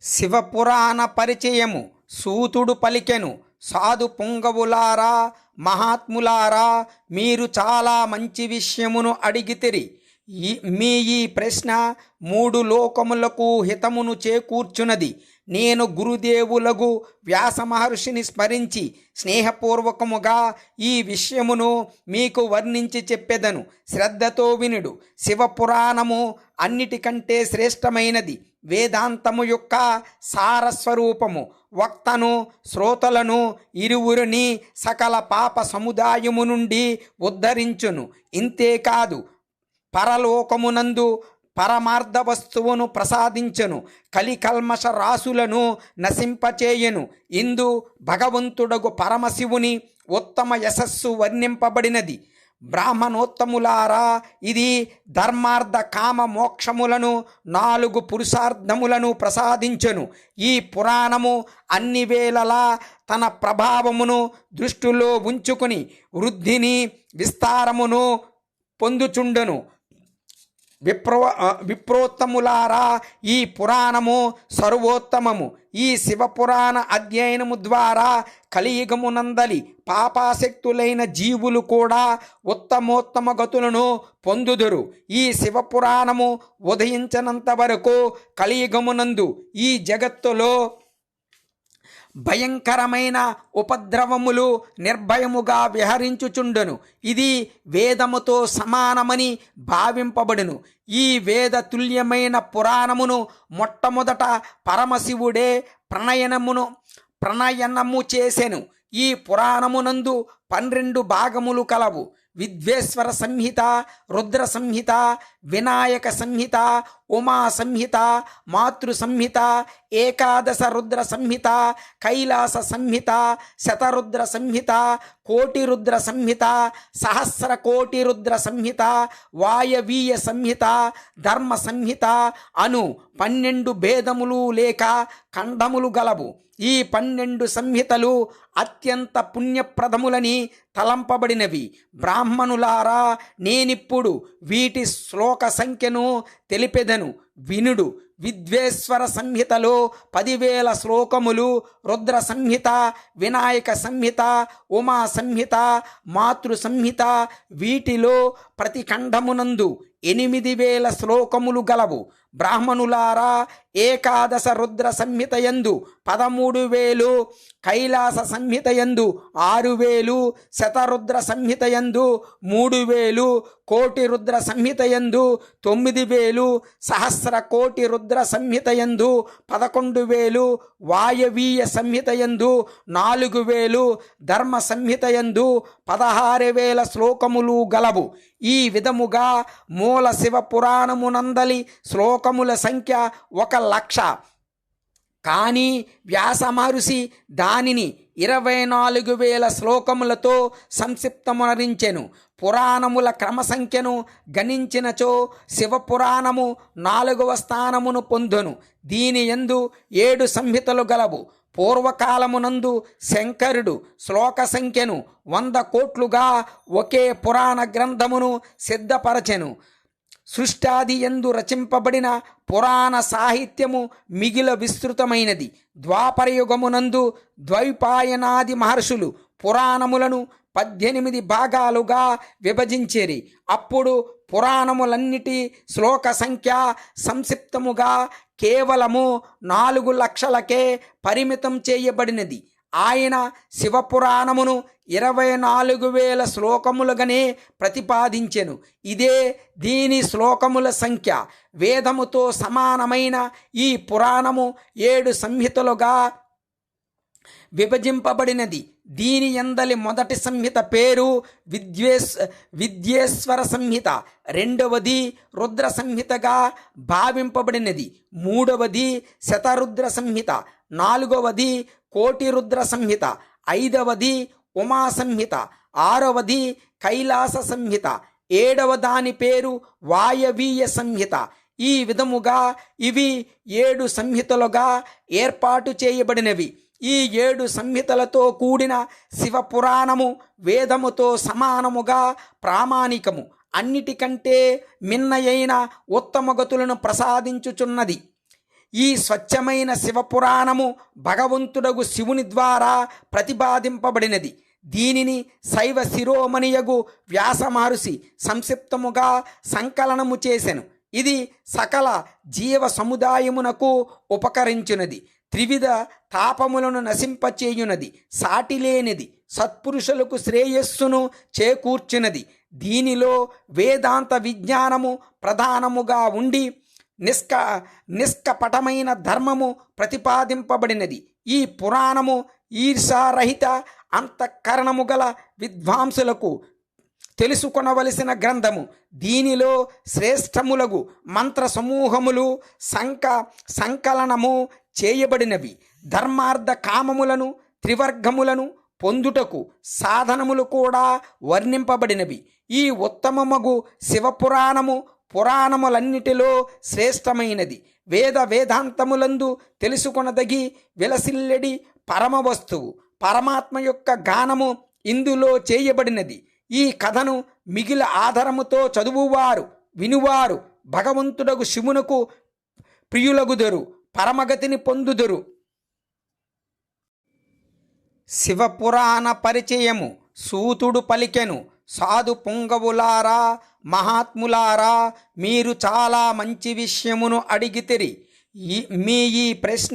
శివపురాణ పరిచయము సూతుడు పలికెను. సాధు పుంగవులారా, మహాత్ములారా, మీరు చాలా మంచి విషయమును అడిగితిరి. మీ ఈ ప్రశ్న మూడు లోకములకు హితమును చేకూర్చున్నది. నేను గురుదేవులగు వ్యాస మహర్షిని స్మరించి స్నేహపూర్వకముగా ఈ విషయమును మీకు వర్ణించి చెప్పెదను. శ్రద్ధతో వినుడు. శివపురాణము అన్నిటికంటే శ్రేష్టమైనది. వేదాంతము యొక్క సారస్వరూపము. వక్తను శ్రోతలను ఇరువురిని సకల పాప సముదాయము నుండి ఉద్ధరించును. ఇంతేకాదు, పరలోకమునందు పరమార్థ వస్తువును ప్రసాదించెను. కలికల్మష రాసులను నశింపచేయను. ఇందు భగవంతుడగు పరమశివుని ఉత్తమ యశస్సు వర్ణింపబడినది. బ్రాహ్మణోత్తములారా, ఇది ధర్మార్థ కామ మోక్షములను 4 పురుషార్థములను ప్రసాదించెను. ఈ పురాణము అన్ని వేళలా తన ప్రభావమును దృష్టిలో ఉంచుకుని వృద్ధిని విస్తారమును పొందుచుండెను. విప్రోత్తములారా, ఈ పురాణము సర్వోత్తమము. ఈ శివపురాణ అధ్యయనము ద్వారా కలియుగమునందలి పాపాసక్తులైన జీవులు కూడా ఉత్తమోత్తమ గతులను పొందుదురు. ఈ శివపురాణము ఉదయించనంత వరకు కలియుగమునందు ఈ జగత్తులో భయంకరమైన ఉపద్రవములు నిర్భయముగా విహరించుచుండును. ఇది వేదముతో సమానమని భావింపబడును. ఈ వేద తుల్యమైన పురాణమును మొట్టమొదట పరమశివుడే ప్రణయనము చేసెను. ఈ పురాణమునందు 12 భాగములు కలవు. విద్వేశ్వర సంహిత, రుద్ర సంహిత, వినాయక సంహిత, ఉమా సంహిత, మాతృ సంహిత, ఏకాదశ రుద్ర సంహిత, కైలాస సంహిత, శతరుద్ర సంహిత, కోటి రుద్ర సంహిత, సహస్ర కోటి రుద్ర సంహిత, వాయవీయ సంహిత, ధర్మ సంహిత అను 12 భేదములు లేక ఖండములు గలవు. ఈ 12 సంహితలు అత్యంత పుణ్యప్రదములని తలంపబడినవి. బ్రాహ్మణులారా, నేనిప్పుడు వీటి శ్లోక సంఖ్యను తెలిపెదను, వినుడు. విద్వేశ్వర సంహితలో 10,000 శ్లోకములు, రుద్ర సంహిత, వినాయక సంహిత, ఉమా సంహిత, మాతృ సంహిత, వీటిలో ప్రతి ఖండమునందు 8,000 శ్లోకములు గలవు. బ్రాహ్మణులారా, ఏకాదశ రుద్ర సంహితయందు 13,000, కైలాస సంహితయందు 6,000, శతరుద్ర సంహితయందు 3,000, కోటి రుద్ర సంహితయందు 9,000, సహస్ర కోటి రుద్ర సంహితయందు 11,000, వాయవీయ సంహితయందు 4,000, ధర్మ సంహితయందు 16,000 శ్లోకములు గలవు. ఈ విధముగా మూల శివ పురాణమునందలి శ్లోకముల సంఖ్య 1,00,000. కానీ వ్యాస మహర్షి దానిని 24,000 శ్లోకములతో సంక్షిప్తమునరించెను. పురాణముల క్రమ సంఖ్యను గణించినచో శివపురాణము 4వ స్థానమును పొందును. దీని యందు 7 సంహితలు గలవు. పూర్వకాలమునందు శంకరుడు శ్లోక సంఖ్యను 100 కోట్లుగా ఒకే పురాణ గ్రంథమును సిద్ధపరచెను. సృష్టాది యందు రచింపబడిన పురాణ సాహిత్యము మిగిల విస్తృతమైనది. ద్వాపరయుగమునందు ద్వైపాయనాది మహర్షులు పురాణములను 18 భాగాలుగా విభజించేరి. అప్పుడు పురాణములన్నిటి శ్లోక సంఖ్య సంక్షిప్తముగా కేవలము 4,00,000కే పరిమితం చేయబడినది. ఆయన శివపురాణమును 24,000 శ్లోకములుగానే ప్రతిపాదించెను. ఇదే దీని శ్లోకముల సంఖ్య. వేదముతో సమానమైన ఈ పురాణము 7 సంహితలుగా విభజింపబడినది. దీని యందలి మొదటి సంహిత పేరు విద్యేశ్వర సంహిత, రెండవది రుద్ర సంహితగా భావింపబడినది, మూడవది శతరుద్ర సంహిత, నాలుగవది కోటి రుద్ర సంహిత, ఐదవది ఉమా సంహిత, ఆరవది కైలాస సంహిత, ఏడవ దాని పేరు వాయవీయ సంహిత. ఈ విధముగా ఇవి 7 సంహితలుగా ఏర్పాటు చేయబడినవి. ఈ 7 సంహితలతో కూడిన శివపురాణము వేదముతో సమానముగా ప్రామాణికము. అన్నిటికంటే మిన్నయైన ఉత్తమ గతులను ప్రసాదించుచున్నది. ఈ స్వచ్ఛమైన శివపురాణము భగవంతుడగు శివుని ద్వారా ప్రతిపాదింపబడినది. దీనిని శైవ శిరోమణియగు వ్యాస మహర్షి సంక్షిప్తముగా సంకలనము చేసెను. ఇది సకల జీవ సముదాయమునకు ఉపకరించున్నది. త్రివిధ తాపములను నశింపచేయునది. సాటిలేనిది. సత్పురుషులకు శ్రేయస్సును చేకూర్చున్నది. దీనిలో వేదాంత విజ్ఞానము ప్రధానముగా ఉండి నిష్కపటమైన ధర్మము ప్రతిపాదింపబడినది. ఈ పురాణము ఈర్షారహిత అంతఃకరణము గల విద్వాంసులకు తెలుసుకొనవలసిన గ్రంథము. దీనిలో శ్రేష్టములగు మంత్ర సమూహములు సంకలనము చేయబడినవి. ధర్మార్థ కామములను త్రివర్గములను పొందుటకు సాధనములు కూడా వర్ణింపబడినవి. ఈ ఉత్తమమగు శివపురాణము పురాణములన్నిటిలో శ్రేష్టమైనది. వేదాంతములందు తెలుసుకొనదగి విలసిల్లెడి పరమ వస్తువు పరమాత్మ యొక్క గానము ఇందులో చేయబడినది. ఈ కథను మిగిల ఆధారముతో చదువువారు వినువారు భగవంతుడగు శివునకు ప్రియులగుదరు, పరమగతిని పొందుదురు. శివపురాణ పరిచయము సూతుడు పలికెను. సాధు పుంగవులారా, మహాత్ములారా, మీరు చాలా మంచి విషయమును అడిగితిరి. మీ ఈ ప్రశ్న